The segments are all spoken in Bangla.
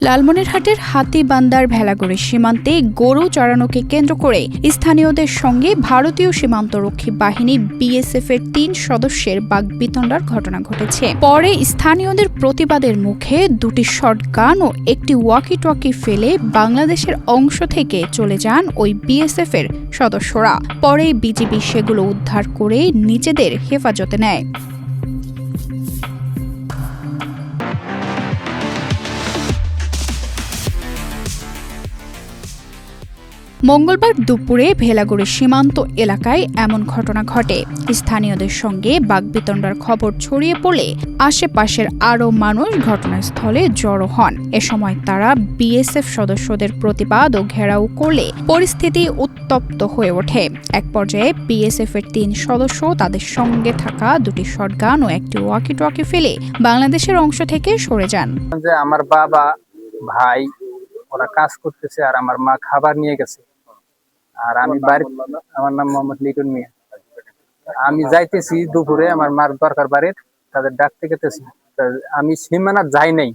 লালমনিরহাটের হাতীবান্দার ভেলাগড়ি সীমান্তে গরু চড়ানোকে কেন্দ্র করে স্থানীয়দের সঙ্গে ভারতীয় সীমান্তরক্ষী বাহিনী বিএসএফের ৩ সদস্যের বাগবিতণ্ডার ঘটনা ঘটেছে। পরে স্থানীয়দের প্রতিবাদের মুখে দুটি শটগান ও একটি ওয়াকি-টকি ফেলে বাংলাদেশের অংশ থেকে চলে যান ওই বিএসএফের সদস্যরা। পরে বিজিবি সেগুলো উদ্ধার করে নিজেদের হেফাজতে নেয়। মঙ্গলবার দুপুরে ভেলাগড়ি সীমান্ত এলাকায় এমন ঘটনা ঘটে। স্থানীয়দের সঙ্গে বাগবিতণ্ডার খবর ছড়িয়ে পড়লে আশেপাশের আরও মানুষ ঘটনাস্থলে জড়ো হন। এ সময় তারা বিএসএফ সদস্যদের প্রতিবাদ ও ঘেরাও করলে পরিস্থিতি উত্তপ্ত হয়ে ওঠে। এক পর্যায়ে বিএসএফের ৩ সদস্য তাদের সঙ্গে থাকা দুটি শটগান ও একটি ওয়াকি-টকি ফেলে বাংলাদেশের অংশ থেকে সরে যান। আমার বাবা ভাই ওরা কাজ করতেছে আর আমার মা খাবার নিয়ে গেছে। আর আমি বাড়ি, আমার নাম মোহাম্মদ লিটন মিয়া। আমি যাইতেছি দুপুরে আমার মার দরকার বাড়ির, তাদের ডাকতে গেতেছি। আমি সীমানা যাই নাই,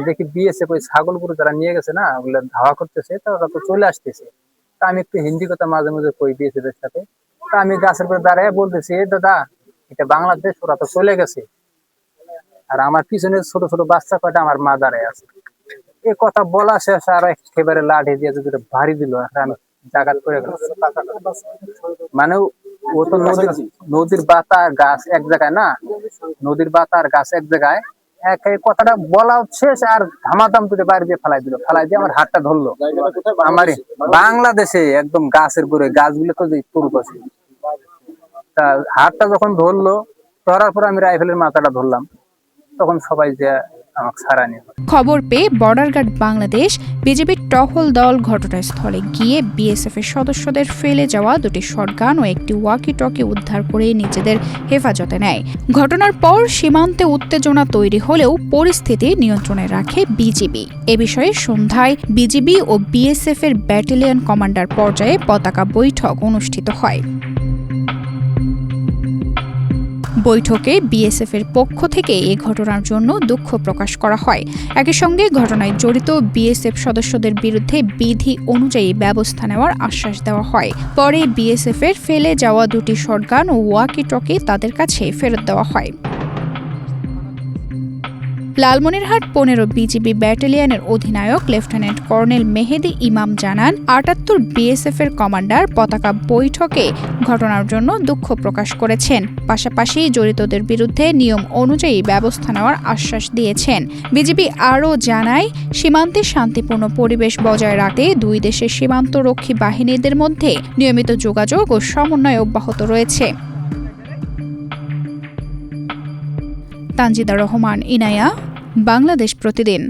দেখি বিএসএফ ওই ছাগলগুলো যারা নিয়ে গেছে না, ওগুলো ধাওয়া করতেছে, তো ওরা তো চলে আসতেছে। তা আমি একটু হিন্দি কথা মাঝে মাঝে কই বিএসএফ এর সাথে। তা আমি গাছের উপরে দাঁড়ায় বলতেছি, দাদা এটা বাংলাদেশ, ওরা তো চলে গেছে। আর আমার পিছনে ছোট ছোট বাচ্চা কয়টা আমার মা দাঁড়ায় আছে। এই কথা বলা শেষ আর একেবারে লাঠি দিয়ে যদি ভারী দিল, আমি জাগাত করে গেল। মানে ও তো নদীর বাতা আর গাছ এক জায়গায় না, নদীর বাতা আর গাছ এক জায়গায়। কথাটা বলা শেষ আর ধামাধাম করে বাইরে দিয়ে ফেলাই দিয়ে আমার হাতটা ধরলো। আমার বাংলাদেশে একদম গাছের গোড়ে, গাছগুলো তো পুরো আছে। তা হাতটা যখন ধরলো, ধরার পর আমি রাইফেলের মাথাটা ধরলাম, তখন সবাই যে খবর পেয়ে বর্ডার গার্ড বাংলাদেশ বিজিবির টহল দল ঘটনাস্থলে গিয়ে বিএসএফ এর সদস্যদের ফেলে যাওয়া দুটি শটগান ও একটি ওয়াকি-টকি উদ্ধার করে নিজেদের হেফাজতে নেয়। ঘটনার পর সীমান্তে উত্তেজনা তৈরি হলেও পরিস্থিতি নিয়ন্ত্রণে রাখে বিজিবি। এ বিষয়ে সন্ধ্যায় বিজিবি ও বিএসএফ এর ব্যাটালিয়ন কমান্ডার পর্যায়ে পতাকা বৈঠক অনুষ্ঠিত হয়। বৈঠকে বিএসএফ এর পক্ষ থেকে এ ঘটনার জন্য দুঃখ প্রকাশ করা হয়। একই সঙ্গে ঘটনায় জড়িত বিএসএফ সদস্যদের বিরুদ্ধে বিধি অনুযায়ী ব্যবস্থা নেওয়ার আশ্বাস দেওয়া হয়। পরে বিএসএফ এর ফেলে যাওয়া দুটি শটগান ও ওয়াকি-টকি তাদের কাছে ফেরত দেওয়া হয়। লালমনিরহাট ১৫ বিজিবি ব্যাটালিয়নের অধিনায়ক লেফটেন্যান্ট কর্নেল মেহেদি ইমাম জানান, ৭৮ বিএসএফ এর কমান্ডার পতাকা বৈঠকে ঘটনার জন্য দুঃখ প্রকাশ করেছেন। পাশাপাশি জড়িতদের বিরুদ্ধে নিয়ম অনুযায়ী ব্যবস্থা নেওয়ার আশ্বাস দিয়েছেন। বিজিবি আরও জানায়, সীমান্তে শান্তিপূর্ণ পরিবেশ বজায় রাখতে দুই দেশের সীমান্তরক্ষী বাহিনীদের মধ্যে নিয়মিত যোগাযোগ ও সমন্বয় অব্যাহত রয়েছে। তানজিদা রহমান, ইনায়া, বাংলাদেশ প্রতিদিন।